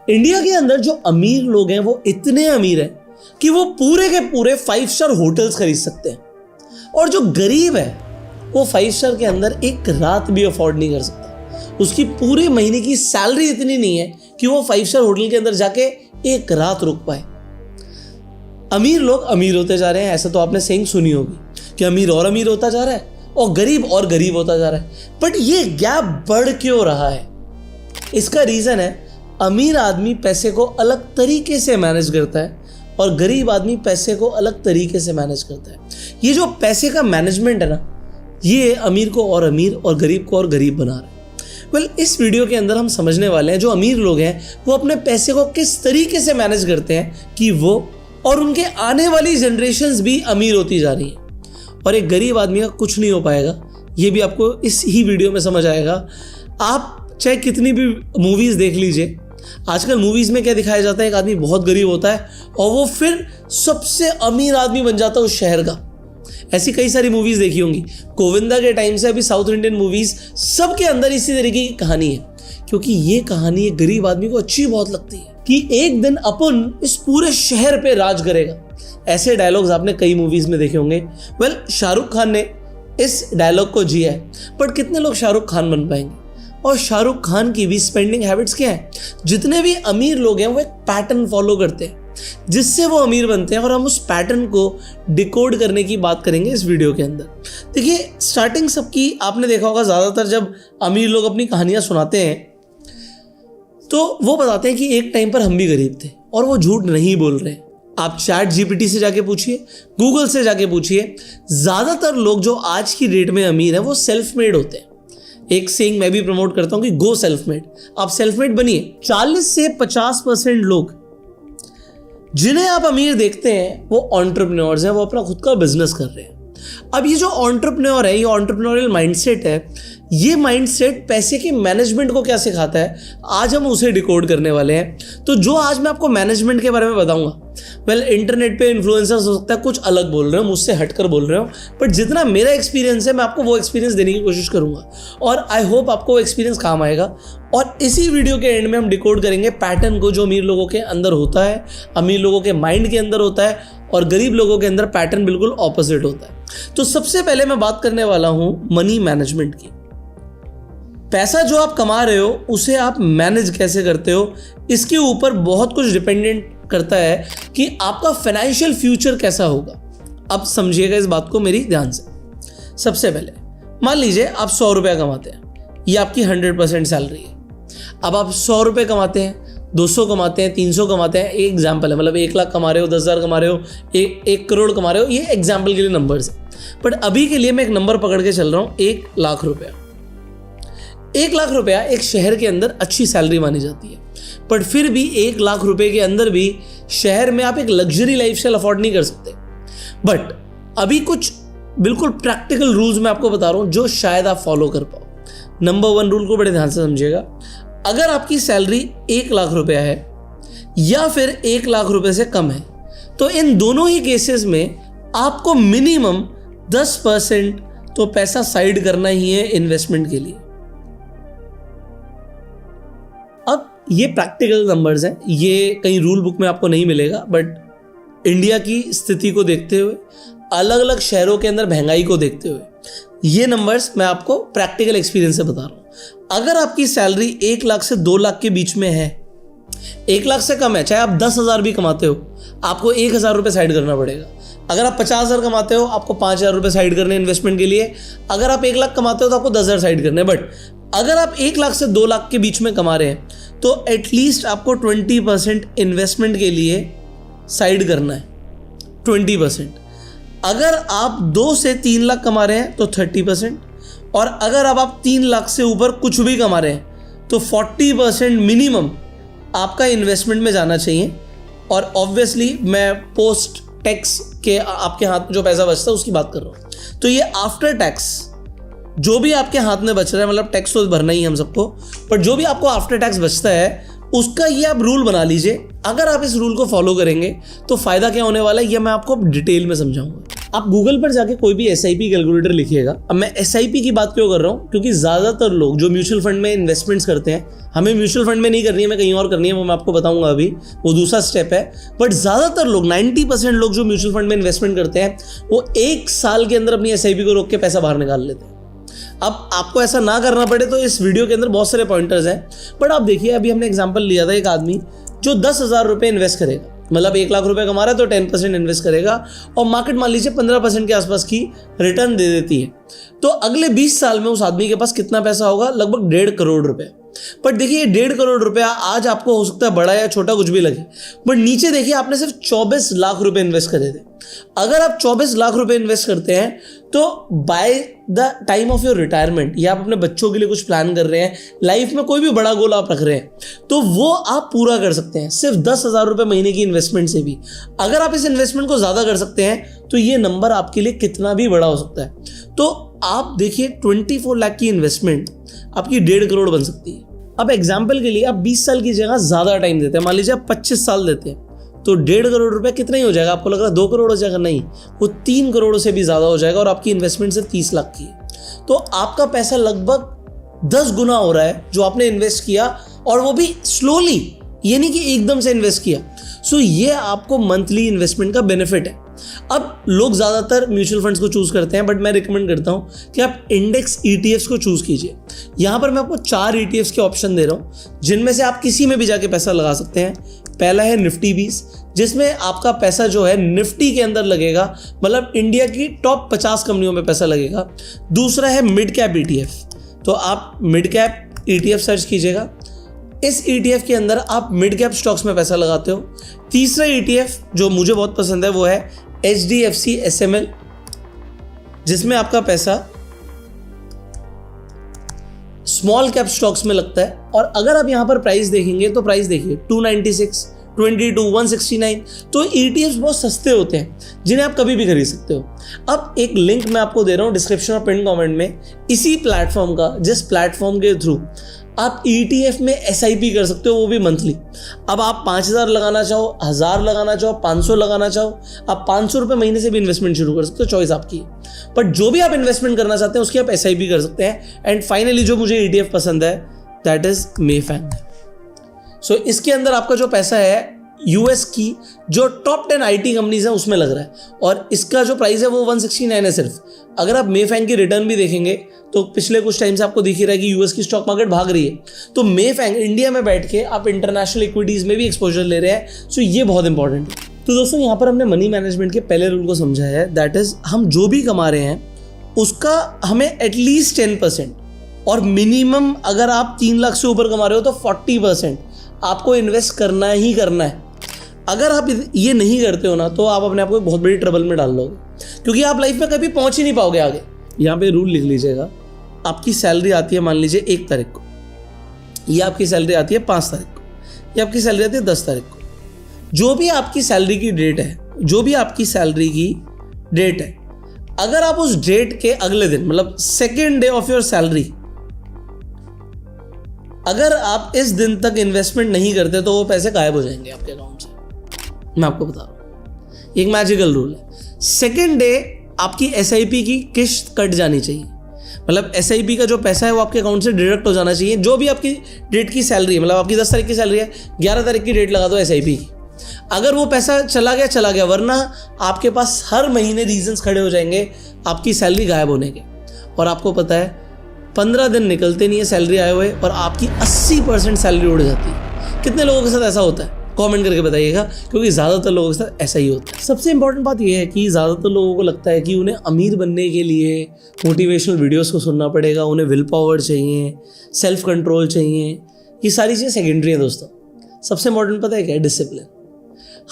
India के अंदर जो अमीर लोग हैं वो इतने अमीर हैं कि वो पूरे के पूरे 5 स्टार होटल्स खरीद सकते हैं, और जो गरीब है वो 5 स्टार के अंदर एक रात भी अफोर्ड नहीं कर सकता। उसकी पूरे महीने की सैलरी इतनी नहीं है कि वो 5 स्टार होटल के अंदर जाके एक रात रुक पाए। अमीर लोग अमीर होते जा रहे हैं, ऐसा तो आपने सेइंग सुनी होगी कि अमीर और अमीर होता जा रहा है और गरीब होता जा रहा है। बट ये गैप बढ़ क्यों रहा है? इसका रीजन है अमीर आदमी पैसे को अलग तरीके से मैनेज करता है और गरीब आदमी पैसे को अलग तरीके से मैनेज करता है। ये जो पैसे का मैनेजमेंट है ना, ये अमीर को और अमीर और गरीब को और गरीब बना रहा है। वेल, इस वीडियो के अंदर हम समझने वाले हैं जो अमीर लोग हैं वो अपने पैसे को किस तरीके से मैनेज करते हैं कि वो और उनके आने वाली जनरेशन्स भी अमीर होती जा रही है, और एक गरीब आदमी का कुछ नहीं हो पाएगा। ये भी आपको इस ही वीडियो में समझ आएगा। आप चाहे कितनी भी मूवीज देख लीजिए, आजकल मूवीज में क्या दिखाया जाता है, एक आदमी बहुत गरीब होता है और वो फिर सबसे अमीर आदमी बन जाता है उस शहर का। ऐसी कई सारी मूवीज देखी होंगी, गोविंदा के टाइम से अभी साउथ इंडियन मूवीज सबके अंदर इसी तरीके की कहानी है, क्योंकि ये कहानी एक गरीब आदमी को अच्छी बहुत लगती है कि एक दिन अपन इस पूरे शहर पे राज करेगा। ऐसे डायलॉग्स आपने कई मूवीज में देखे होंगे। वेल, शाहरुख खान ने इस डायलॉग को जिया है, बट कितने लोग शाहरुख खान बन पाएंगे? और शाहरुख खान की भी स्पेंडिंग हैबिट्स क्या है? जितने भी अमीर लोग हैं वो एक पैटर्न फॉलो करते हैं जिससे वो अमीर बनते हैं, और हम उस पैटर्न को डिकोड करने की बात करेंगे इस वीडियो के अंदर। देखिए, स्टार्टिंग सबकी आपने देखा होगा, ज्यादातर जब अमीर लोग अपनी कहानियां सुनाते हैं तो वो बताते हैं कि एक टाइम पर हम भी गरीब थे, और वो झूठ नहीं बोल रहे। आप चैट जीपीटी से जाके पूछिए, गूगल से जाके पूछिए, ज्यादातर लोग जो आज की डेट में अमीर हैं वो सेल्फ मेड होते हैं। एक सेइंग मैं भी प्रमोट करता हूं कि गो सेल्फ मेड। आप सेल्फ मेड बनिए। 40 से 50% लोग जिन्हें आप अमीर देखते हैं वो एंटरप्रेन्योर्स हैं, वो अपना खुद का बिजनेस कर रहे हैं। अब ये जो एंटरप्रेन्योर है, ये एंटरप्रेन्योरियल माइंडसेट है, ये माइंडसेट पैसे के मैनेजमेंट को क्या सिखाता है, आज हम उसे डिकोड करने वाले हैं। तो जो आज मैं आपको मैनेजमेंट के बारे में बताऊंगा, वेल, इंटरनेट पे इन्फ्लुएंसर्स हो सकता है कुछ अलग बोल रहे हो, मुझसे हटकर बोल रहे हो, बट जितना मेरा एक्सपीरियंस है मैं आपको वो एक्सपीरियंस देने की कोशिश करूंगा, और आई होप आपको वो एक्सपीरियंस काम आएगा। और इसी वीडियो के एंड में हम डिकोड करेंगे पैटर्न को जो अमीर लोगों के अंदर होता है, अमीर लोगों के माइंड के अंदर होता है, और गरीब लोगों के अंदर पैटर्न बिल्कुल ऑपोजिट होता है। तो सबसे पहले मैं बात करने वाला हूं मनी मैनेजमेंट की। पैसा जो आप कमा रहे हो उसे आप मैनेज कैसे करते हो, इसके ऊपर बहुत कुछ डिपेंडेंट करता है कि आपका फाइनेंशियल फ्यूचर कैसा होगा। अब समझिएगा इस बात को मेरी ध्यान से। सबसे पहले मान लीजिए आप 100 रुपया कमाते हैं, ये आपकी 100% सैलरी है। अब आप 100 रुपये कमाते हैं, 200 कमाते हैं, 300 कमाते हैं, एक एग्जाम्पल है, मतलब 1 लाख कमा रहे हो, 10,000 कमा रहे हो, 1 करोड़ कमा रहे हो, ये एग्जाम्पल के लिए नंबर्स है। बट अभी के लिए मैं एक नंबर पकड़ के चल रहा हूँ, 1 लाख रुपया। 1 लाख रुपया एक शहर के अंदर अच्छी सैलरी मानी जाती है, बट फिर भी 1 लाख रुपए के अंदर भी शहर में आप एक लग्जरी लाइफस्टाइल अफोर्ड नहीं कर सकते। बट अभी कुछ बिल्कुल प्रैक्टिकल रूल्स मैं आपको बता रहा हूं जो शायद आप फॉलो कर पाओ। नंबर 1 रूल को बड़े ध्यान से समझिएगा। अगर आपकी सैलरी 1 लाख रुपया है या फिर 1 लाख रुपए से कम है, तो इन दोनों ही केसेस में आपको मिनिमम 10% तो पैसा साइड करना ही है इन्वेस्टमेंट के लिए। अब ये प्रैक्टिकल नंबर्स हैं, ये कहीं रूल बुक में आपको नहीं मिलेगा, बट इंडिया की स्थिति को देखते हुए, अलग अलग शहरों के अंदर महंगाई को देखते हुए, ये नंबर्स मैं आपको प्रैक्टिकल एक्सपीरियंस से बता रहा हूं। अगर आपकी सैलरी 1 लाख से 2 लाख के बीच में है, 1 लाख से कम है, चाहे आप 10,000 भी कमाते हो, आपको 1,000 रुपये साइड करना पड़ेगा। अगर आप 50,000 कमाते हो, आपको 5,000 रुपये साइड करने इन्वेस्टमेंट के लिए। अगर आप 1 लाख कमाते हो तो आपको 10,000 साइड करने। बट अगर आप 1 लाख से 2 लाख के बीच में कमा रहे हैं तो एटलीस्ट आपको 20% इन्वेस्टमेंट के लिए साइड करना है, 20%। अगर आप 2 से 3 लाख कमा रहे हैं तो 30%, और अगर आप 3 लाख से ऊपर कुछ भी कमा रहे हैं तो 40% मिनिमम आपका इन्वेस्टमेंट में जाना चाहिए। और ऑब्वियसली मैं पोस्ट टैक्स के आपके हाथ में जो पैसा बचता है उसकी बात कर रहा हूँ। तो ये आफ्टर टैक्स जो भी आपके हाथ में बच रहा है, मतलब टैक्स तो भरना ही हम सबको, पर जो भी आपको आफ्टर टैक्स बचता है उसका ये आप रूल बना लीजिए। अगर आप इस रूल को फॉलो करेंगे तो फायदा क्या होने वाला है ये मैं आपको डिटेल में समझाऊंगा। आप गूगल पर जाके कोई भी एसआईपी कैलकुलेटर लिखिएगा। अब मैं एसआईपी की बात क्यों कर रहा हूँ, क्योंकि ज़्यादातर लोग जो म्यूचुअल फंड में इन्वेस्टमेंट्स करते हैं, हमें म्यूचुअल फंड में नहीं करनी है, मैं कहीं और करनी है, वो मैं आपको बताऊंगा अभी, वो दूसरा स्टेप है। बट ज़्यादातर लोग 90% लोग जो म्यूचुअल फंड में इन्वेस्टमेंट करते हैं वो 1 साल के अंदर अपनी एसआईपी को रोक के पैसा बाहर निकाल लेते हैं। अब आपको ऐसा ना करना पड़े तो इस वीडियो के अंदर बहुत सारे पॉइंटर्स हैं। बट आप देखिए, अभी हमने एग्जांपल लिया था, एक आदमी जो 10,000 रुपये इन्वेस्ट करेगा, मतलब 1 लाख रुपए कमा रहा है तो 10% इन्वेस्ट करेगा और मार्केट मान लीजिए 15% के आसपास की रिटर्न दे देती है, तो अगले 20 साल में उस आदमी के पास कितना पैसा होगा? लगभग 1.5 करोड़ रुपए। बट देखिए, 1.5 करोड़ रुपया आज आपको हो सकता है बड़ा या छोटा कुछ भी लगे, बट नीचे देखिए आपने सिर्फ 24 लाख रुपए इन्वेस्ट करे थे। अगर आप 24 लाख रुपए इन्वेस्ट करते हैं तो by the time of your retirement, या आप अपने बच्चों के लिए कुछ प्लान कर रहे हैं, लाइफ में कोई भी बड़ा गोल आप रख रहे हैं, तो वो आप पूरा कर सकते हैं सिर्फ 10,000 रुपए महीने की इन्वेस्टमेंट से भी। अगर आप इस इन्वेस्टमेंट को ज्यादा कर सकते हैं तो ये नंबर आपके लिए कितना भी बड़ा हो सकता है। तो आप देखिए, 24 लाख की इन्वेस्टमेंट आपकी 1.5 करोड़ बन सकती है। अब एग्जाम्पल के लिए आप 20 साल की जगह ज्यादा टाइम देते हैं, मान लीजिए आप 25 साल देते हैं, तो 1.5 करोड़ रुपए कितना ही हो जाएगा? आपको लग रहा है 2 करोड़ हो जाएगा? नहीं, वो 3 करोड़ से भी ज्यादा हो जाएगा और आपकी इन्वेस्टमेंट से 30 लाख की है। तो आपका पैसा लगभग 10 गुना हो रहा है जो आपने इन्वेस्ट किया, और वो भी स्लोली, ये नहीं कि एकदम से इन्वेस्ट किया। सो ये आपको मंथली इन्वेस्टमेंट का बेनिफिट है। अब लोग ज़्यादातर म्यूचुअल फंड्स को चूज़ करते हैं, बट मैं रिकमेंड करता हूं कि आप इंडेक्स ईटीएफ्स को चूज़ कीजिए। यहां पर मैं आपको 4 ईटीएफ्स के ऑप्शन दे रहा हूं, जिनमें से आप किसी में भी जाके पैसा लगा सकते हैं। पहला है निफ्टी 20, जिसमें आपका पैसा जो है निफ्टी के अंदर लगेगा, मतलब इंडिया की टॉप 50 कंपनियों में पैसा लगेगा। दूसरा है मिड कैप ईटीएफ, तो आप मिड कैप ईटीएफ सर्च कीजिएगा। इस ईटीएफ के अंदर आप मिड कैप स्टॉक्स में पैसा लगाते हो। तीसरा ईटीएफ जो मुझे बहुत पसंद है वो है HDFC SML, जिसमें आपका पैसा स्मॉल कैप स्टॉक्स में लगता है। और अगर आप यहां पर प्राइस देखेंगे तो प्राइस देखिए 296, 22, 169, तो ईटीएफ्स बहुत सस्ते होते हैं जिन्हें आप कभी भी खरीद सकते हो। अब एक लिंक मैं आपको दे रहा हूं डिस्क्रिप्शन और पिन कमेंट में, इसी प्लेटफॉर्म का, जिस प्लेटफॉर्म के थ्रू आप ETF में SIP कर सकते हो, वो भी मंथली। अब आप 5,000 लगाना चाहो, 1,000 लगाना चाहो, 500 लगाना चाहो, आप 500 रुपये महीने से भी इन्वेस्टमेंट शुरू कर सकते हो, चॉइस आपकी है। बट जो भी आप इन्वेस्टमेंट करना चाहते हैं उसकी आप SIP कर सकते हैं। एंड फाइनली जो मुझे ETF पसंद है दैट इज मेफैंग। सो इसके अंदर आपका जो पैसा है US की जो टॉप 10 IT कंपनीज हैं उसमें लग रहा है, और इसका जो प्राइस है वो 169 है सिर्फ। अगर आप मेफैंग की रिटर्न भी देखेंगे तो पिछले कुछ टाइम से आपको दिख ही रहा है कि US की स्टॉक मार्केट भाग रही है, तो मेफैंग इंडिया में बैठ के आप इंटरनेशनल इक्विटीज में भी एक्सपोजर ले रहे हैं। सो ये बहुत इंपॉर्टेंट है। तो दोस्तों, यहाँ पर हमने मनी मैनेजमेंट के पहले रूल को समझा है, दैट इज हम जो भी कमा रहे हैं उसका हमें एटलीस्ट 10%, और मिनिमम अगर आप 3 लाख से ऊपर कमा रहे हो तो 40% आपको इन्वेस्ट करना ही करना है। अगर आप ये नहीं करते हो ना तो आप अपने आप को बहुत बड़ी ट्रबल में डाल लोगे, क्योंकि आप लाइफ में कभी पहुंच ही नहीं पाओगे आगे। यहाँ पे रूल लिख लीजिएगा, आपकी सैलरी आती है मान लीजिए 1 तारीख को, या आपकी सैलरी आती है 5 तारीख को, या आपकी सैलरी आती है 10 तारीख को। जो भी आपकी सैलरी की डेट है, जो भी आपकी सैलरी की डेट है, अगर आप उस डेट के अगले दिन, मतलब second day of your salary, अगर आप इस दिन तक इन्वेस्टमेंट नहीं करते तो वो पैसे गायब हो जाएंगे आपके अकाउंट से। मैं आपको बता रहा हूं, एक मैजिकल रूल है। सेकेंड डे आपकी SIP की किस्त कट जानी चाहिए, मतलब SIP का जो पैसा है वो आपके अकाउंट से डिडक्ट हो जाना चाहिए। जो भी आपकी डेट की सैलरी है, मतलब आपकी 10 तारीख की सैलरी है, 11 तारीख की डेट लगा दो SIP की। अगर वो पैसा चला गया, वरना आपके पास हर महीने रीजंस खड़े हो जाएंगे आपकी सैलरी गायब होने के। और आपको पता है 15 दिन निकलते नहीं है सैलरी आए हुए और आपकी 80% सैलरी उड़ जाती है। कितने लोगों के साथ ऐसा होता है? कमेंट करके बताइएगा, क्योंकि ज़्यादातर लोगों के साथ ऐसा ही होता है। सबसे इंपॉर्टेंट बात यह है कि ज़्यादातर लोगों को लगता है कि उन्हें अमीर बनने के लिए मोटिवेशनल वीडियोस को सुनना पड़ेगा, उन्हें विल पावर चाहिए, सेल्फ कंट्रोल चाहिए। ये सारी चीज़ें सेकेंडरी है दोस्तों। सबसे इंपॉर्टेंट पता है क्या है? डिसिप्लिन।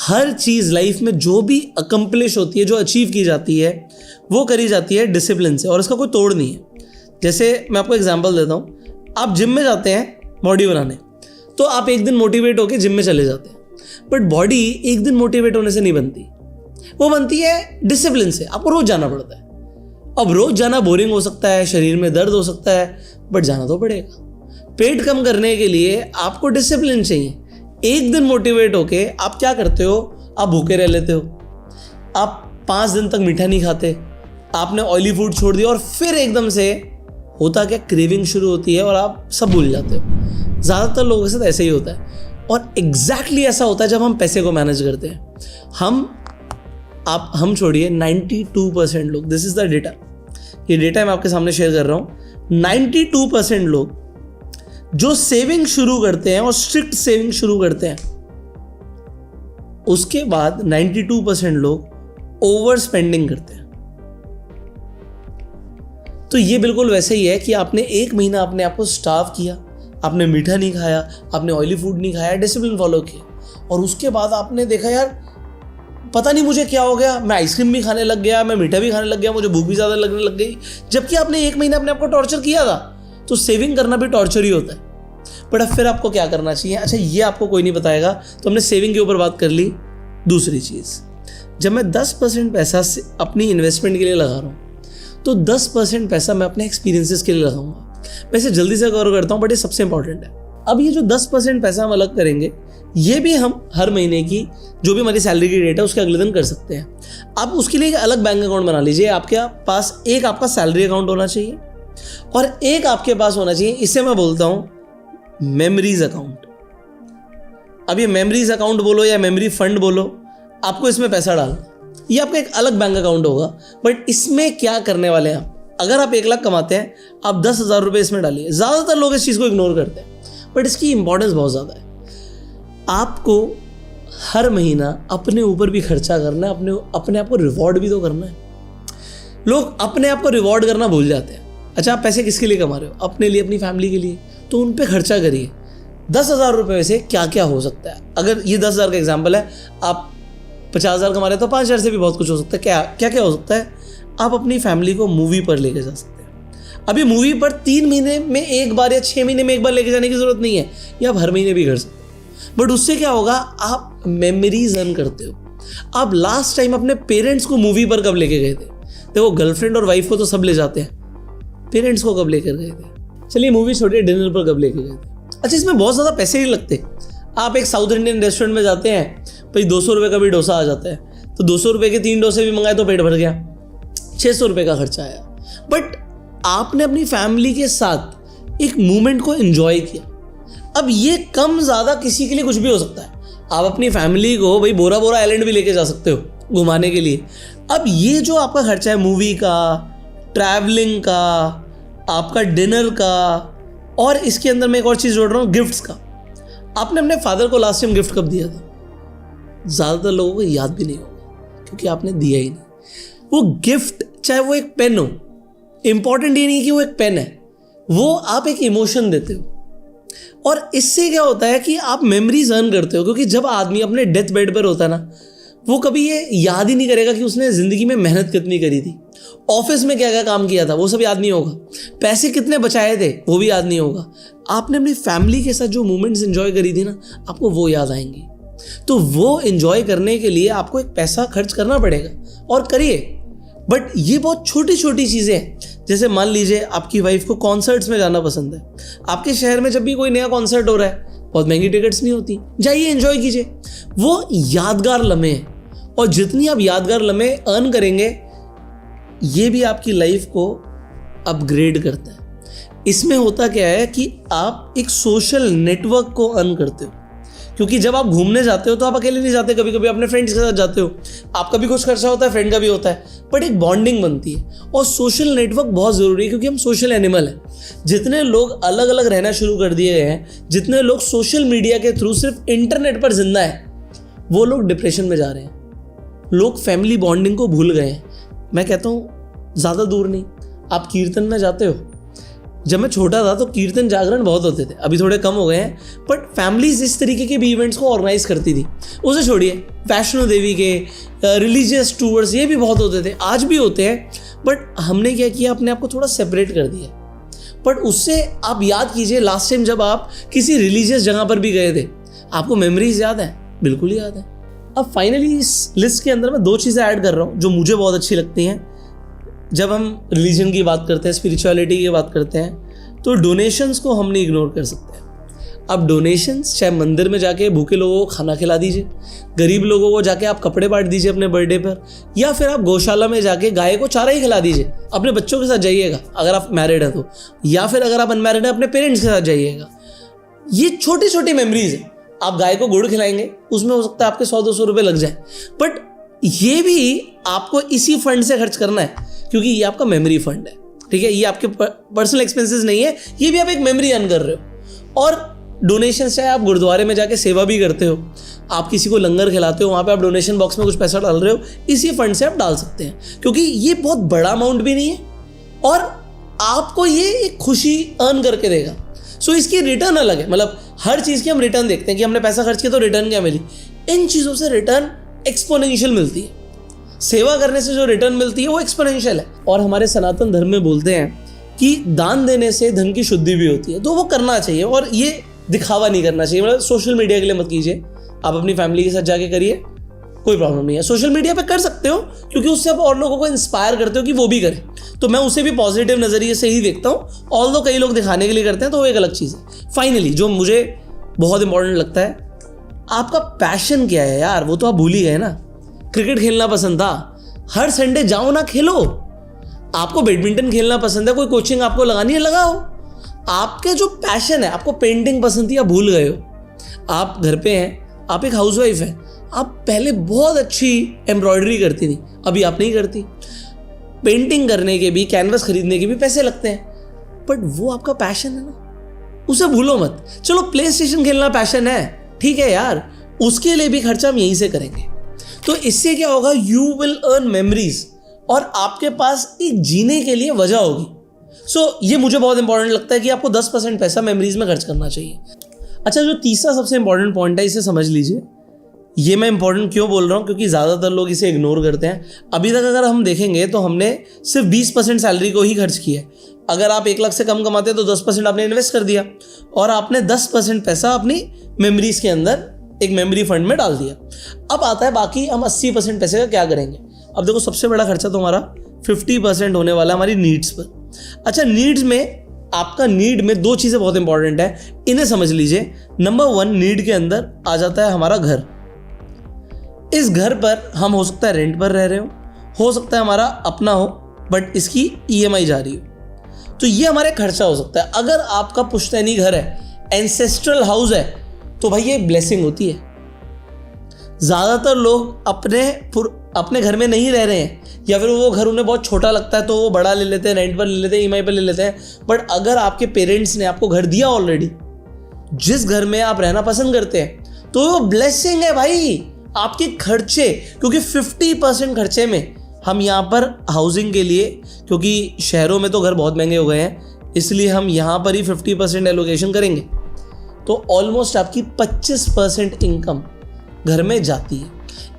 हर चीज़ लाइफ में जो भी अकम्प्लिश होती है, जो अचीव की जाती है, वो करी जाती है डिसिप्लिन से, और इसका कोई तोड़ नहीं है। जैसे मैं आपको एग्जांपल देता हूँ, आप जिम में जाते हैं बॉडी बनाने, तो आप एक दिन मोटिवेट होकर जिम में चले जाते हैं, बट बॉडी एक दिन मोटिवेट होने से नहीं बनती, वो बनती है डिसिप्लिन से। आपको रोज जाना पड़ता है। अब रोज जाना बोरिंग हो सकता है, शरीर में दर्द हो सकता है, बट जाना तो पड़ेगा। पेट कम करने के लिए आपको डिसिप्लिन चाहिए। एक दिन मोटिवेट होके आप क्या करते हो? आप भूखे रह लेते हो, आप 5 दिन तक मीठा नहीं खाते, आपने ऑयली फूड छोड़ दिया और फिर एकदम से होता क्या, क्रेविंग शुरू होती है और आप सब भूल जाते हो। ज़्यादातर लोगों के साथ ऐसे ही होता है और एग्जैक्टली ऐसा होता है जब हम पैसे को मैनेज करते हैं। हम छोड़िए 92% लोग, दिस इज़ द डेटा, ये डेटा मैं आपके सामने शेयर कर रहा हूँ। 92% लोग जो सेविंग शुरू करते हैं और स्ट्रिक्ट सेविंग शुरू करते हैं, उसके बाद 92% लोग ओवर स्पेंडिंग करते हैं। तो ये बिल्कुल वैसे ही है कि आपने 1 महीना अपने आप को स्टार्व किया, आपने मीठा नहीं खाया, आपने ऑयली फूड नहीं खाया, डिसिप्लिन फॉलो किया, और उसके बाद आपने देखा यार पता नहीं मुझे क्या हो गया, मैं आइसक्रीम भी खाने लग गया, मैं मीठा भी खाने लग गया, मुझे भूख भी ज़्यादा लगने लग गई, जबकि आपने 1 महीना अपने आप को टॉर्चर किया था। तो सेविंग करना भी टॉर्चर ही होता है। बट अब फिर आपको क्या करना चाहिए? अच्छा, ये आपको कोई नहीं बताएगा, तो हमने सेविंग के ऊपर बात कर ली। दूसरी चीज़, जब मैं 10% पैसा अपनी इन्वेस्टमेंट के लिए लगा रहा हूँ, तो 10% पैसा मैं अपने एक्सपीरियंसेस के लिए लगाऊंगा। मैं इसे जल्दी से कवर करता हूँ, बट ये सबसे इंपॉर्टेंट है। अब ये जो 10% पैसा हम अलग करेंगे, ये भी हम हर महीने की जो भी हमारी सैलरी की डेट है उसके अगले दिन कर सकते हैं। आप उसके लिए एक अलग बैंक अकाउंट बना लीजिए। आपके पास एक आपका सैलरी अकाउंट होना चाहिए और एक आपके पास होना चाहिए, इसे मैं बोलता हूँ मेमोरीज अकाउंट। अब ये मेमोरीज अकाउंट बोलो या मेमोरी फंड बोलो, आपको इसमें पैसा डालना, ये आपका एक अलग बैंक अकाउंट होगा। बट इसमें क्या करने वाले हैं आप? अगर आप 1 लाख कमाते हैं, आप 10,000 रुपये इसमें डालिए। ज़्यादातर लोग इस चीज़ को इग्नोर करते हैं, बट इसकी इंपॉर्टेंस बहुत ज़्यादा है। आपको हर महीना अपने ऊपर भी खर्चा करना है, अपने आप को रिवॉर्ड भी तो करना है। लोग अपने आप को रिवॉर्ड करना भूल जाते हैं। अच्छा, आप पैसे किसके लिए कमा रहे हो? अपने लिए, अपनी फैमिली के लिए, तो उन पे खर्चा करिए। 10,000 रुपये से क्या क्या हो सकता है? अगर ये 10,000 का एग्जाम्पल है, आप 50,000 कमा रहे हैं तो 5,000 से भी बहुत कुछ हो सकता है। क्या क्या हो सकता है? आप अपनी फैमिली को मूवी पर लेके जा सकते हैं। अभी मूवी पर 3 महीने में एक बार या 6 महीने में एक बार लेके जाने की जरूरत नहीं है, ये आप हर महीने भी कर सकते हो। बट उससे क्या होगा? आप मेमोरीज अर्न करते हो। आप लास्ट टाइम अपने पेरेंट्स को मूवी पर कब लेके गए थे? देखो, गर्लफ्रेंड और वाइफ को तो सब ले जाते हैं, पेरेंट्स को कब लेकर गए थे? चलिए मूवी छोड़िए, डिनर पर कब लेके गए थे? अच्छा, इसमें बहुत ज़्यादा पैसे नहीं लगते। आप एक साउथ इंडियन रेस्टोरेंट में जाते हैं, भाई 200 रुपये का भी डोसा आ जाता है, तो 200 रुपये के 3 डोसे भी मंगाए तो पेट भर गया, 600 रुपये का खर्चा आया। बट आपने अपनी फैमिली के साथ एक मोमेंट को एंजॉय किया। अब ये कम ज़्यादा किसी के लिए कुछ भी हो सकता है। आप अपनी फैमिली को भाई बोरा बोरा आइलैंड भी लेके जा सकते हो घुमाने के लिए। अब ये जो आपका खर्चा है, मूवी का, ट्रैवलिंग का, आपका डिनर का, और इसके अंदर मैं एक और चीज़ जोड़ रहा हूँ, गिफ्ट्स का। आपने अपने फादर को लास्ट टाइम गिफ्ट कब दिया था? ज़्यादातर लोगों को याद भी नहीं होगा, क्योंकि आपने दिया ही नहीं। वो गिफ्ट, चाहे वो एक पेन हो, इंपॉर्टेंट ये नहीं कि वो एक पेन है, वो आप एक इमोशन देते हो। और इससे क्या होता है कि आप मेमोरीज अर्न करते हो, क्योंकि जब आदमी अपने डेथ बेड पर होता है ना, वो कभी ये याद ही नहीं करेगा कि उसने ज़िंदगी में मेहनत कितनी करी थी, ऑफिस में क्या क्या काम किया था, वो सब याद नहीं होगा, पैसे कितने बचाए थे, वो भी याद नहीं होगा। आपने अपनी फैमिली के साथ जो मोमेंट्स एंजॉय करी थी ना, आपको वो याद आएंगी। तो वो एंजॉय करने के लिए आपको एक पैसा खर्च करना पड़ेगा, और करिए। बट ये बहुत छोटी छोटी चीज़ें हैं। जैसे मान लीजिए आपकी वाइफ को कॉन्सर्ट्स में जाना पसंद है, आपके शहर में जब भी कोई नया कॉन्सर्ट हो रहा है, बहुत महंगी टिकट्स नहीं होती, जाइए एंजॉय कीजिए। वो यादगार लम्हे हैं, और जितनी आप यादगार लम्हे अर्न करेंगे, ये भी आपकी लाइफ को अपग्रेड करता है। इसमें होता क्या है कि आप एक सोशल नेटवर्क को अर्न करते हो, क्योंकि जब आप घूमने जाते हो तो आप अकेले नहीं जाते, कभी कभी अपने फ्रेंड्स के साथ जाते हो। आपका भी कुछ खर्चा होता है, फ्रेंड का भी होता है, बट एक बॉन्डिंग बनती है। और सोशल नेटवर्क बहुत ज़रूरी है, क्योंकि हम सोशल एनिमल हैं। जितने लोग अलग अलग रहना शुरू कर दिए गए हैं, जितने लोग सोशल मीडिया के थ्रू सिर्फ इंटरनेट पर जिंदा है, वो लोग डिप्रेशन में जा रहे हैं। लोग फैमिली बॉन्डिंग को भूल गए हैं। मैं कहता हूँ ज़्यादा दूर नहीं, आप कीर्तन में जाते हो। जब मैं छोटा था तो कीर्तन जागरण बहुत होते थे, अभी थोड़े कम हो गए हैं, बट फैमिलीज इस तरीके के भी इवेंट्स को ऑर्गेनाइज करती थी। उसे छोड़िए, वैष्णो देवी के रिलीजियस टूर्स ये भी बहुत होते थे, आज भी होते हैं। बट हमने क्या किया, अपने आप को थोड़ा सेपरेट कर दिया। बट उससे आप याद कीजिए, लास्ट टाइम जब आप किसी रिलीजियस जगह पर भी गए थे, आपको मेमोरीज याद है? बिल्कुल ही याद है। अब फाइनली इस लिस्ट के अंदर मैं 2 चीज़ें ऐड कर रहा हूँ जो मुझे बहुत अच्छी लगती हैं। जब हम रिलीजन की बात करते हैं, स्पिरिचुअलिटी की बात करते हैं, तो डोनेशंस को हम नहीं इग्नोर कर सकते। आप डोनेशंस चाहे मंदिर में जाके भूखे लोगों को खाना खिला दीजिए, गरीब लोगों को जाके आप कपड़े बांट दीजिए अपने बर्थडे पर, या फिर आप गौशाला में जाके गाय को चारा ही खिला दीजिए। अपने बच्चों के साथ जाइएगा अगर आप मैरिड हैं तो, या फिर अगर आप अनमैरिड हैं अपने पेरेंट्स के साथ जाइएगा। ये छोटी छोटी मेमोरीज है। आप गाय को गुड़ खिलाएंगे, उसमें हो सकता है आपके 100-200 रुपये लग जाए, बट ये भी आपको इसी फंड से खर्च करना है क्योंकि ये आपका मेमोरी फंड है। ठीक है, ये आपके पर्सनल एक्सपेंसेस नहीं है, ये भी आप एक मेमोरी अर्न कर रहे हो। और डोनेशन चाहे आप गुरुद्वारे में जाके सेवा भी करते हो, आप किसी को लंगर खिलाते हो, वहाँ पे आप डोनेशन बॉक्स में कुछ पैसा डाल रहे हो, इसी फंड से आप डाल सकते हैं क्योंकि ये बहुत बड़ा अमाउंट भी नहीं है और आपको ये एक खुशी अर्न करके देगा। सो इसकी रिटर्न अलग है, मतलब हर चीज़ की हम रिटर्न देखते हैं कि हमने पैसा खर्च किया तो रिटर्न क्या मिली। इन चीज़ों से रिटर्न एक्सपोनेंशियल मिलती है। सेवा करने से जो रिटर्न मिलती है वो एक्सपोनेंशियल है। और हमारे सनातन धर्म में बोलते हैं कि दान देने से धन की शुद्धि भी होती है, तो वो करना चाहिए और ये दिखावा नहीं करना चाहिए। मतलब सोशल मीडिया के लिए मत कीजिए, आप अपनी फैमिली के साथ जाके करिए, कोई प्रॉब्लम नहीं है। सोशल मीडिया पे कर सकते हो क्योंकि उससे आप और लोगों को इंस्पायर करते हो कि वो भी करें, तो मैं उसे भी पॉजिटिव नज़रिए से ही देखता हूँ। ऑल्दो कई लोग दिखाने के लिए करते हैं तो वो एक अलग चीज़ है। फाइनली जो मुझे बहुत इंपॉर्टेंट लगता है, आपका पैशन क्या है यार, वो तो आप भूल ही गए ना। क्रिकेट खेलना पसंद था, हर संडे जाओ ना खेलो। आपको बैडमिंटन खेलना पसंद है, कोई कोचिंग आपको लगानी है, लगाओ। आपके जो पैशन है, आपको पेंटिंग पसंद थी, आप भूल गए हो। आप घर पे हैं, आप एक हाउसवाइफ हैं, आप पहले बहुत अच्छी एम्ब्रॉयडरी करती थी, अभी आप नहीं करती। पेंटिंग करने के भी, कैनवस खरीदने के भी पैसे लगते हैं, बट वो आपका पैशन है ना, उसे भूलो मत। चलो प्ले स्टेशन खेलना पैशन है, ठीक है यार, उसके लिए भी खर्चा हम यहीं से करेंगे। तो इससे क्या होगा, यू विल अर्न मेमोरीज और आपके पास एक जीने के लिए वजह होगी। सो ये मुझे बहुत इंपॉर्टेंट लगता है कि आपको 10% पैसा मेमोरीज में खर्च करना चाहिए। अच्छा, जो तीसरा सबसे इंपॉर्टेंट पॉइंट है, इसे समझ लीजिए। ये मैं इंपॉर्टेंट क्यों बोल रहा हूँ, क्योंकि ज़्यादातर लोग इसे इग्नोर करते हैं। अभी तक अगर हम देखेंगे तो हमने सिर्फ 20% सैलरी को ही खर्च किया है। अगर आप 1 लाख से कम कमाते हैं तो 10% आपने इन्वेस्ट कर दिया और आपने 10% पैसा अपनी मेमोरीज के अंदर एक मेमोरी फंड में डाल दिया। अब आता है बाकी हम 80% पैसे का क्या करेंगे। अब देखो, सबसे बड़ा खर्चा तो हमारा 50% होने वाला है हमारी नीड्स पर। अच्छा, नीड्स में आपका नीड में 2 चीज़ें बहुत इंपॉर्टेंट है, इन्हें समझ लीजिए। नंबर 1, नीड के अंदर आ जाता है हमारा घर। इस घर पर हम हो सकता है रेंट पर रह रहे हो सकता है हमारा अपना हो, बट इसकी EMI जा रही हो, तो ये हमारे खर्चा हो सकता है। अगर आपका पुश्तैनी घर है, एंसेस्ट्रल हाउस है, तो भाई ये ब्लेसिंग होती है। ज़्यादातर लोग अपने घर में नहीं रह रहे हैं, या फिर वो घर उन्हें बहुत छोटा लगता है तो वो बड़ा ले लेते हैं, रेंट पर ले लेते हैं, EMI पर ले लेते हैं। बट अगर आपके पेरेंट्स ने आपको घर दिया ऑलरेडी, जिस घर में आप रहना पसंद करते हैं, तो वो ब्लेसिंग है भाई आपके खर्चे। क्योंकि 50% खर्चे में हम यहाँ पर हाउसिंग के लिए, क्योंकि शहरों में तो घर बहुत महंगे हो गए हैं, इसलिए हम यहाँ पर ही 50% एलोकेशन करेंगे, तो ऑलमोस्ट आपकी 25% इनकम घर में जाती है।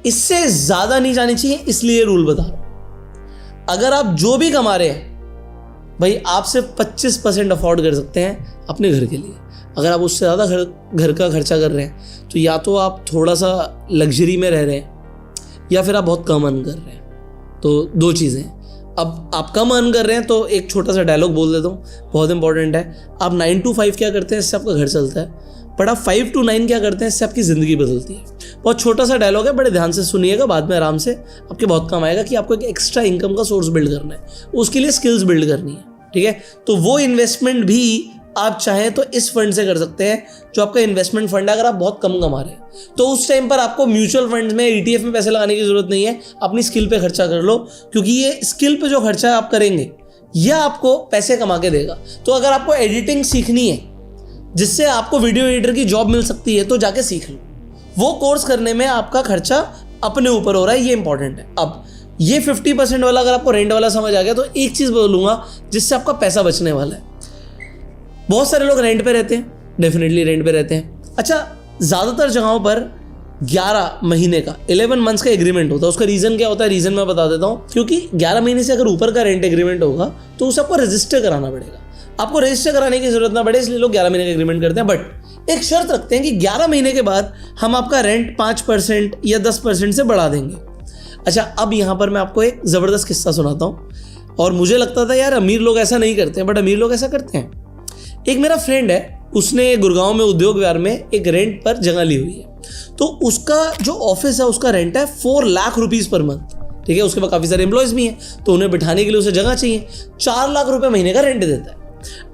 इससे ज़्यादा नहीं जानी चाहिए, इसलिए रूल बता रहा हूँ। अगर आप जो भी कमा रहे हैं भाई, आप सिर्फ 25% अफोर्ड कर सकते हैं अपने घर के लिए। अगर आप उससे ज़्यादा घर का खर्चा कर रहे हैं तो या तो आप थोड़ा सा लग्जरी में रह रहे हैं या फिर आप बहुत कम अर्न कर रहे हैं। तो 2 चीज़ें। अब आप कम अर्न कर रहे हैं तो एक छोटा सा डायलॉग बोल देता हूँ, बहुत इंपॉर्टेंट है। आप 9 to 5 क्या करते हैं, इससे आपका घर चलता है, बट आप 5 to 9 क्या करते हैं, इससे आपकी ज़िंदगी बदलती है। बहुत छोटा सा डायलॉग है, बड़े ध्यान से सुनिएगा, बाद में आराम से आपके बहुत काम आएगा कि आपको एक एक्स्ट्रा इनकम का सोर्स बिल्ड करना है, उसके लिए स्किल्स बिल्ड करनी है। ठीक है, तो वो इन्वेस्टमेंट भी आप चाहें तो इस फंड से कर सकते हैं, जो आपका इन्वेस्टमेंट फंड है। अगर आप बहुत कम कमा रहे हैं तो उस टाइम पर आपको म्यूचुअल फंड्स में, ETF में पैसे लगाने की जरूरत नहीं है, अपनी स्किल पे खर्चा कर लो, क्योंकि ये स्किल पे जो खर्चा आप करेंगे यह आपको पैसे कमा के देगा। तो अगर आपको एडिटिंग सीखनी है, जिससे आपको वीडियो एडिटर की जॉब मिल सकती है, तो जाके सीख लो। वो कोर्स करने में आपका खर्चा अपने ऊपर हो रहा है, ये इंपॉर्टेंट है। अब ये 50% वाला अगर आपको रेंट वाला समझ आ गया, तो एक चीज़ बोलूँगा जिससे आपका पैसा बचने वाला है। बहुत सारे लोग रेंट पे रहते हैं, डेफिनेटली रेंट पे रहते हैं। अच्छा, ज़्यादातर जगहों पर 11 महीने का 11 मंथ्स का एग्रीमेंट होता है। उसका रीज़न क्या होता है, रीज़न मैं बता देता हूँ। क्योंकि 11 महीने से अगर ऊपर का रेंट एग्रीमेंट होगा तो उसे आपको रजिस्टर कराना पड़ेगा। आपको रजिस्टर कराने की जरूरत ना पड़े, इसलिए लोग 11 महीने का एग्रीमेंट करते हैं। बट एक शर्त रखते हैं कि 11 महीने के बाद हम आपका रेंट 5% या 10% से बढ़ा देंगे। अच्छा, अब यहाँ पर मैं आपको एक ज़बरदस्त किस्सा सुनाता हूँ। और मुझे लगता था यार अमीर लोग ऐसा नहीं करते हैं, बट अमीर लोग ऐसा करते हैं। एक मेरा फ्रेंड है, उसने गुड़गांव में उद्योग विहार में एक रेंट पर जगह ली हुई है। तो उसका जो ऑफिस है उसका रेंट है 4 लाख रुपीज़ पर मंथ। ठीक है, उसके पास काफ़ी सारे एम्प्लॉयज़ भी हैं, तो उन्हें बिठाने के लिए उसे जगह चाहिए। 4 लाख रुपए महीने का रेंट देता है।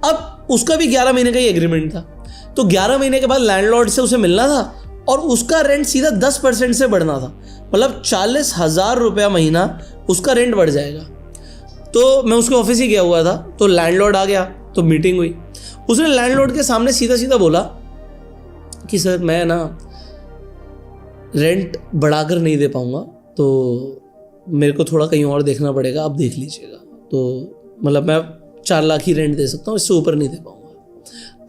अब उसका भी 11 महीने का ही एग्रीमेंट था, तो 11 महीने के बाद लैंडलॉर्ड से उसे मिलना था और उसका रेंट सीधा 10% से बढ़ना था, मतलब 40,000 रुपया महीना उसका रेंट बढ़ जाएगा। तो मैं उसके ऑफिस ही गया हुआ था, तो लैंडलॉर्ड आ गया, तो मीटिंग हुई। उसने लैंडलॉर्ड के सामने सीधा सीधा बोला कि सर मैं ना रेंट बढ़ाकर नहीं दे पाऊँगा, तो मेरे को थोड़ा कहीं और देखना पड़ेगा, आप देख लीजिएगा। तो मतलब मैं 4 लाख ही रेंट दे सकता हूँ, इससे ऊपर नहीं दे पाऊँगा।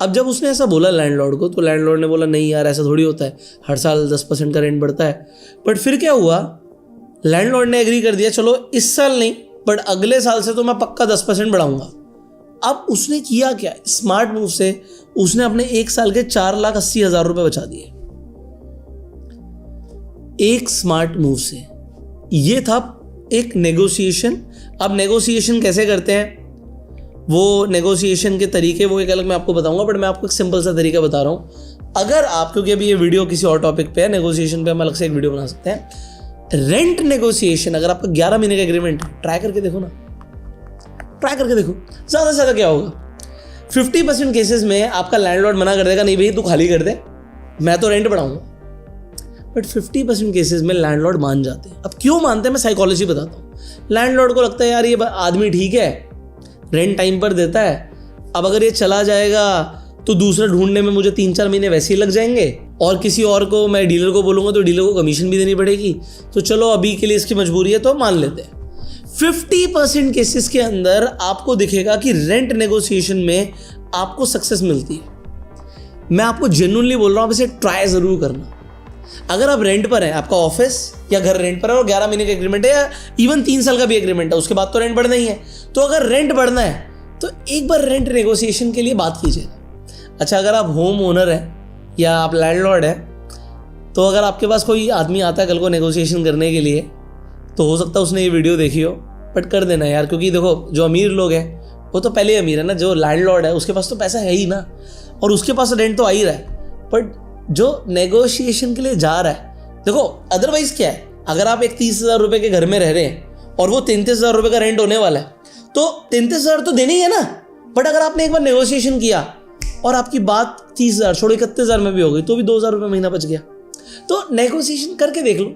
अब जब उसने ऐसा बोला लैंडलॉर्ड को, तो लैंडलॉर्ड ने बोला नहीं यार, ऐसा थोड़ी होता है, हर साल 10% का रेंट बढ़ता है। बट फिर क्या हुआ, लैंडलॉर्ड ने एग्री कर दिया, चलो इस साल नहीं बट अगले साल से तो मैं पक्का 10% बढ़ाऊंगा। अब उसने किया क्या, स्मार्ट मूव से उसने अपने 1 साल के 4,80,000 रुपये बचा दिए, एक स्मार्ट मूव से। ये था एक नेगोशिएशन। अब नेगोशिएशन कैसे करते हैं, वो नेगोशिएशन के तरीके वो एक अलग मैं आपको बताऊंगा, बट मैं आपको एक सिंपल सा तरीका बता रहा हूं। अगर आप, क्योंकि अभी ये वीडियो किसी और टॉपिक पे है, नेगोशिएशन पे हम अलग से एक वीडियो बना सकते हैं। रेंट नेगोशिएशन, अगर आपका 11 महीने का एग्रीमेंट है, ट्राई करके देखो ना, ट्राई करके देखो, ज़्यादा से ज़्यादा क्या होगा। 50% केसेस में आपका लैंडलॉर्ड मना कर देगा, नहीं भाई तू खाली कर दे, मैं तो रेंट बढ़ाऊंगा। बट 50% केसेस में लैंडलॉर्ड मान जाते हैं। अब क्यों मानते हैं, मैं साइकोलॉजी बताता हूँ। लैंडलॉर्ड को लगता है यार ये आदमी ठीक है, रेंट टाइम पर देता है, अब अगर ये चला जाएगा तो दूसरा ढूंढने में मुझे 3-4 महीने वैसे ही लग जाएंगे, और किसी और को, मैं डीलर को बोलूँगा तो डीलर को कमीशन भी देनी पड़ेगी, तो चलो अभी के लिए इसकी मजबूरी है तो मान लेते हैं। 50% केसेस के अंदर आपको दिखेगा कि रेंट नेगोशिएशन में आपको सक्सेस मिलती है। मैं आपको जेन्युइनली बोल रहा हूँ, आप इसे ट्राई ज़रूर करना। अगर आप रेंट पर हैं, आपका ऑफिस या घर रेंट पर है और 11 महीने का एग्रीमेंट है या इवन 3 साल का भी एग्रीमेंट है, उसके बाद तो रेंट बढ़ना ही है, तो अगर रेंट बढ़ना है तो एक बार रेंट नेगोशिएशन के लिए बात कीजिएगा। अच्छा, अगर आप होम ओनर हैं या आप लैंडलॉर्ड हैं, तो अगर आपके पास कोई आदमी आता है कल को नेगोशिएशन करने के लिए, तो हो सकता है उसने ये वीडियो देखी हो, बट कर देना यार, क्योंकि देखो जो अमीर लोग हैं वो तो पहले अमीर है ना, जो लैंडलॉर्ड है उसके पास तो पैसा है ही ना, और उसके पास रेंट तो आ ही रहा है। बट जो नेगोशिएशन के लिए जा रहा है, देखो अदरवाइज क्या है, अगर आप एक 30,000 रुपये के घर में रह रहे हैं और वो 33,000 रुपये का रेंट होने वाला है, तो 33,000 तो देने ही है ना। बट अगर आपने एक बार नेगोशिएशन किया और आपकी बात 30,000 छोड़ो 31,000 में भी हो गई, तो भी 2,000 रुपये महीना बच गया। तो नेगोशिएशन करके देख लो,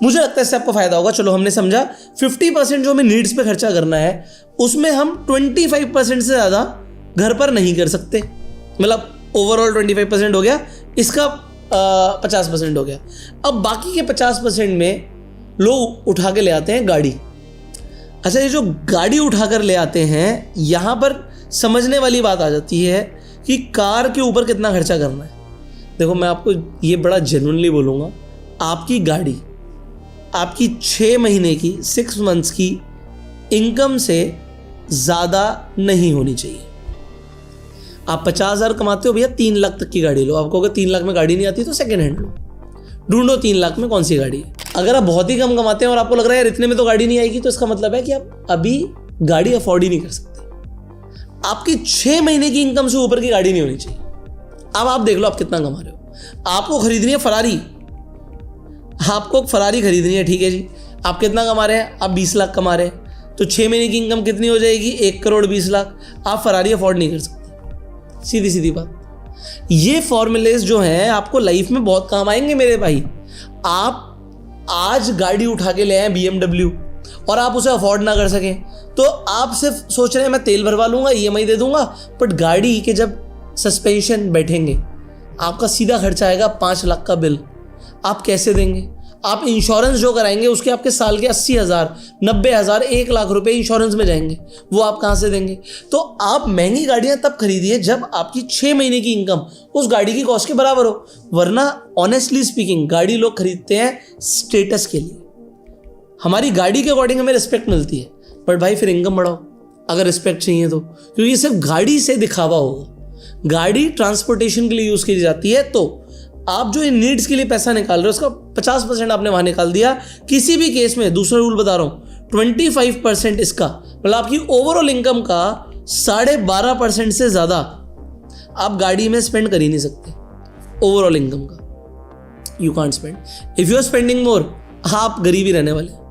मुझे लगता है इससे आपको फायदा होगा। चलो हमने समझा 50% जो हमें नीड्स पे खर्चा करना है, उसमें हम 25% से ज़्यादा घर पर नहीं कर सकते, मतलब ओवरऑल 25% हो गया, इसका 50% हो गया। अब बाकी के 50% में लोग उठा के ले आते हैं गाड़ी। अच्छा, ये जो गाड़ी उठाकर ले आते हैं, यहाँ पर समझने वाली बात आ जाती है कि कार के ऊपर कितना खर्चा करना है। देखो मैं आपको ये बड़ा जेन्युइनली बोलूँगा, आपकी गाड़ी आपकी 6 महीने की 6 मंथ्स की इनकम से ज़्यादा नहीं होनी चाहिए। आप 50,000 कमाते हो भैया, 3 लाख तक की गाड़ी लो। आपको अगर 3 लाख में गाड़ी नहीं आती तो सेकेंड हैंड लो, ढूंढो 3 लाख में कौन सी गाड़ी है। अगर आप बहुत ही कम कमाते हैं और आपको लग रहा है यार इतने में तो गाड़ी नहीं आएगी, तो इसका मतलब है कि आप अभी गाड़ी अफोर्ड ही नहीं कर सकते। आपकी 6 महीने की इनकम से ऊपर की गाड़ी नहीं होनी चाहिए। अब आप देख लो आप कितना कमा रहे हो। आपको खरीदनी है फरारी, आपको फरारी खरीदनी है, ठीक है जी, आप कितना कमा रहे हैं, आप 20 लाख कमा रहे हैं, तो 6 महीने की इनकम कितनी हो जाएगी, 1,20,00,000। आप फरारी अफोर्ड नहीं कर सकते, सीधी सीधी बात। ये फॉर्मूलेज जो हैं आपको लाइफ में बहुत काम आएंगे मेरे भाई। आप आज गाड़ी उठा के ले आए BMW और आप उसे अफोर्ड ना कर सकें, तो आप सिर्फ सोच रहे हैं मैं तेल भरवा लूंगा, EMI दे दूंगा, बट गाड़ी के जब सस्पेंशन बैठेंगे आपका सीधा खर्चा आएगा 5 लाख का बिल। आप कैसे देंगे? आप इंश्योरेंस जो कराएंगे उसके आपके साल के 80,000, 90,000, 1 लाख रुपए इंश्योरेंस में जाएंगे, वो आप कहाँ से देंगे? तो आप महंगी गाड़ियां तब खरीदिए जब आपकी 6 महीने की इनकम उस गाड़ी की कॉस्ट के बराबर हो, वरना ऑनेस्टली स्पीकिंग गाड़ी लोग खरीदते हैं स्टेटस के लिए। हमारी गाड़ी के अकॉर्डिंग हमें रिस्पेक्ट मिलती है, बट भाई फिर इनकम बढ़ाओ अगर रिस्पेक्ट चाहिए तो, क्योंकि सिर्फ गाड़ी से दिखावा होगा। गाड़ी ट्रांसपोर्टेशन के लिए यूज की जाती है, तो आप जो इन नीड्स के लिए पैसा निकाल रहे हो उसका 50% आपने वहां निकाल दिया। किसी भी केस में, दूसरा रूल बता रहा हूं, 25% इसका, मतलब आपकी ओवरऑल इनकम का 12.5% से ज्यादा आप गाड़ी में स्पेंड कर ही नहीं सकते ओवरऑल इनकम का, you can't spend. If you are spending more, आप गरीब ही रहने वाले।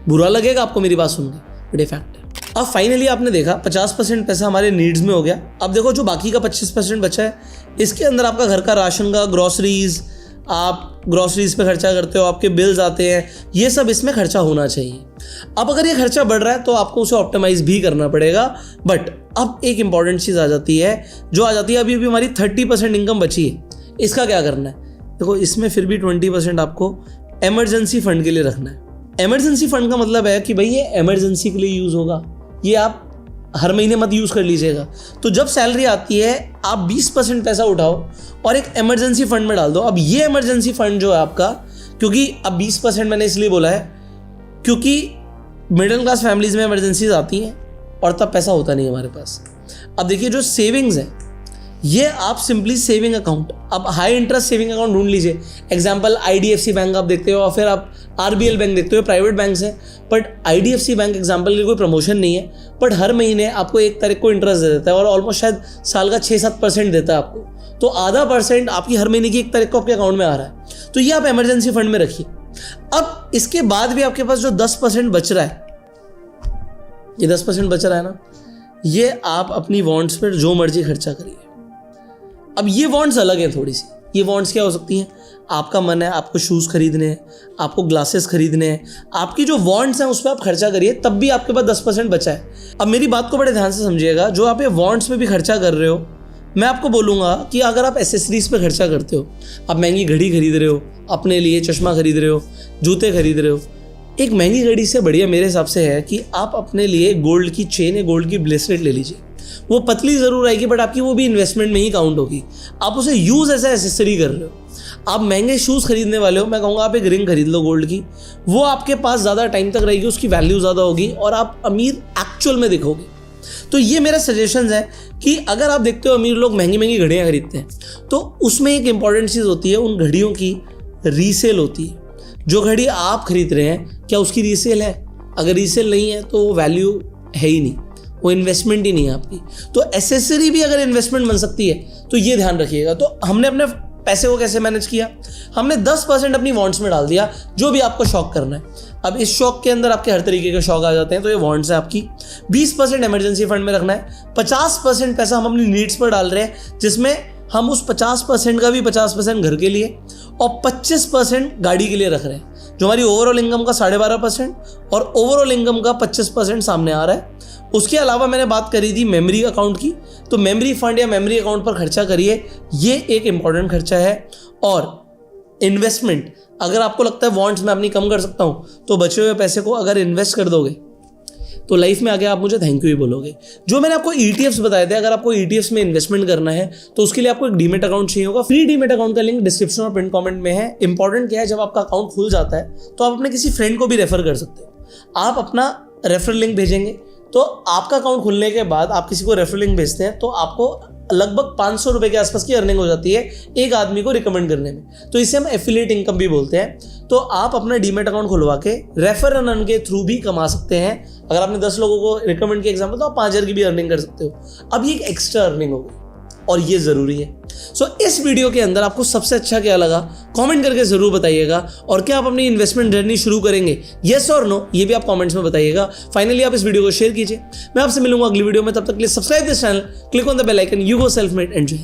बुरा लगेगा आपको मेरी बात सुन के, बट ये फैक्ट है। अब फाइनली आपने देखा 50% पैसा हमारे नीड्स में हो गया। अब देखो जो बाकी का 25% बचा है, इसके अंदर आपका घर का राशन का, ग्रॉसरीज, आप ग्रॉसरीज पे खर्चा करते हो, आपके बिल्स आते हैं, ये सब इसमें खर्चा होना चाहिए। अब अगर ये खर्चा बढ़ रहा है तो आपको उसे ऑप्टिमाइज भी करना पड़ेगा। बट अब एक इंपॉर्टेंट चीज़ आ जाती है, जो आ जाती है अभी हमारी 30% इनकम बची है, इसका क्या करना है। देखो इसमें फिर भी 20% आपको इमरजेंसी फंड के लिए रखना है। इमरजेंसी फंड का मतलब है कि भाई ये इमरजेंसी के लिए यूज़ होगा, ये आप हर महीने मत यूज़ कर लीजिएगा। तो जब सैलरी आती है आप 20% पैसा उठाओ और एक इमरजेंसी फंड में डाल दो। अब ये इमरजेंसी फंड जो है आपका, क्योंकि अब 20% मैंने इसलिए बोला है क्योंकि मिडिल क्लास फैमिलीज में इमरजेंसीज आती हैं और तब पैसा होता नहीं है हमारे पास। अब देखिए जो सेविंग्स है, ये आप सिंपली सेविंग अकाउंट, अब हाई इंटरेस्ट सेविंग अकाउंट ढूंढ लीजिए। एग्जांपल IDFC बैंक आप देखते हो और फिर आप RBL बैंक देखते हो, प्राइवेट बैंक्स हैं। बट IDFC बैंक एग्जांपल के कोई प्रमोशन नहीं है, बट हर महीने आपको 1 तारीख को इंटरेस्ट दे देता है और ऑलमोस्ट शायद साल का 6-7% देता है आपको। तो आधा % आपकी हर महीने की 1 तारीख को आपके अकाउंट में आ रहा है। तो ये आप इमरजेंसी फंड में रखिए। अब इसके बाद भी आपके पास जो 10% बच रहा है, ये 10% बच रहा है ना, ये आप अपनी वॉन्ट्स पर जो मर्जी खर्चा करिए। अब ये वॉन्ट्स अलग हैं थोड़ी सी। ये वॉन्ट्स क्या हो सकती हैं, आपका मन है आपको शूज़ खरीदने हैं, आपको ग्लासेस खरीदने हैं, आपकी जो वॉन्ट्स हैं उस पर आप खर्चा करिए, तब भी आपके पास 10% बचा है। अब मेरी बात को बड़े ध्यान से समझिएगा, जो आप ये वॉन्ट्स में भी खर्चा कर रहे हो, मैं आपको बोलूँगा कि अगर आप एसेसरीज पे खर्चा करते हो, आप महंगी घड़ी खरीद रहे हो, अपने लिए चश्मा खरीद रहे हो, जूते खरीद रहे हो, एक महंगी घड़ी से बढ़िया मेरे हिसाब से है कि आप अपने लिए गोल्ड की चेन या गोल्ड की ब्रेसलेट ले लीजिए। वो पतली ज़रूर आएगी बट आपकी वो भी इन्वेस्टमेंट में ही काउंट होगी। आप उसे यूज़ एज एसेसरी कर रहे हो। आप महंगे शूज़ खरीदने वाले हो, मैं कहूँगा आप एक रिंग खरीद लो गोल्ड की, वो आपके पास ज़्यादा टाइम तक रहेगी, उसकी वैल्यू ज़्यादा होगी और आप अमीर एक्चुअल में दिखोगे। तो ये मेरा सजेशन है कि अगर आप देखते हो अमीर लोग महंगी महंगी घड़ियाँ खरीदते हैं, तो उसमें एक इंपॉर्टेंट चीज़ होती है, उन घड़ियों की रीसेल होती है। जो घड़ी आप खरीद रहे हैं क्या उसकी रीसेल है? अगर रीसेल नहीं है तो वो वैल्यू है ही नहीं, वो इन्वेस्टमेंट ही नहीं है आपकी। तो एसेसरी भी अगर इन्वेस्टमेंट बन सकती है तो ये ध्यान रखिएगा। तो हमने अपने पैसे को कैसे मैनेज किया, हमने 10% अपनी वॉन्ट्स में डाल दिया, जो भी आपको शौक करना है। अब इस शौक के अंदर आपके हर तरीके के शौक आ जाते हैं, तो ये वॉन्ट्स है आपकी। 20% इमरजेंसी फंड में रखना है, 50% पैसा हम अपनी नीड्स पर डाल रहे हैं, जिसमें हम उस 50% का भी 50% घर के लिए और 25% गाड़ी के लिए रख रहे हैं, जो हमारी ओवरऑल इनकम का 12.5% और ओवरऑल इनकम का 25% सामने आ रहा है। उसके अलावा मैंने बात करी थी मेमोरी अकाउंट की, तो मेमोरी फंड या मेमोरी अकाउंट पर खर्चा करिए, ये एक इंपॉर्टेंट खर्चा है। और इन्वेस्टमेंट, अगर आपको लगता है वॉन्ट्स में अपनी कम कर सकता हूँ, तो बचे हुए पैसे को अगर इन्वेस्ट कर दोगे तो लाइफ में आगे आप मुझे थैंक यू ही बोलोगे। जो मैंने आपको ETFs बताए थे, अगर आपको ETFs में इन्वेस्टमेंट करना है तो उसके लिए आपको एक डीमेट अकाउंट चाहिए होगा। फ्री डीमेट अकाउंट का लिंक डिस्क्रिप्शन और पिन कमेंट में है। इंपॉर्टेंट क्या है, जब आपका अकाउंट खुल जाता है तो आप अपने किसी फ्रेंड को भी रेफर कर सकते हो। आप अपना रेफरल लिंक भेजेंगे तो आपका अकाउंट खुलने के बाद आप किसी को रेफरल लिंक भेजते हैं तो आपको लगभग 500 रुपये के आसपास की अर्निंग हो जाती है एक आदमी को रिकमेंड करने में। तो इसे हम एफिलिएट इनकम भी बोलते हैं। तो आप अपना डीमेट अकाउंट खुलवा के रेफर एंड अर्न के थ्रू भी कमा सकते हैं। अगर आपने 10 लोगों को रिकमेंड किया एग्जाम्पल, तो आप 5000 की भी अर्निंग कर सकते हो। अब ये एक एक्स्ट्रा अर्निंग होगी और ये ज़रूरी है। सो इस वीडियो के अंदर आपको सबसे अच्छा क्या लगा कमेंट करके ज़रूर बताइएगा। और क्या आप अपनी इन्वेस्टमेंट जर्नी शुरू करेंगे, येस और नो, ये भी आप कमेंट्स में बताइएगा। फाइनली आप इस वीडियो को शेयर कीजिए। मैं आपसे मिलूंगा अगली वीडियो में, तब तक के लिए subscribe this channel, click on the bell icon. You go self made, enjoy.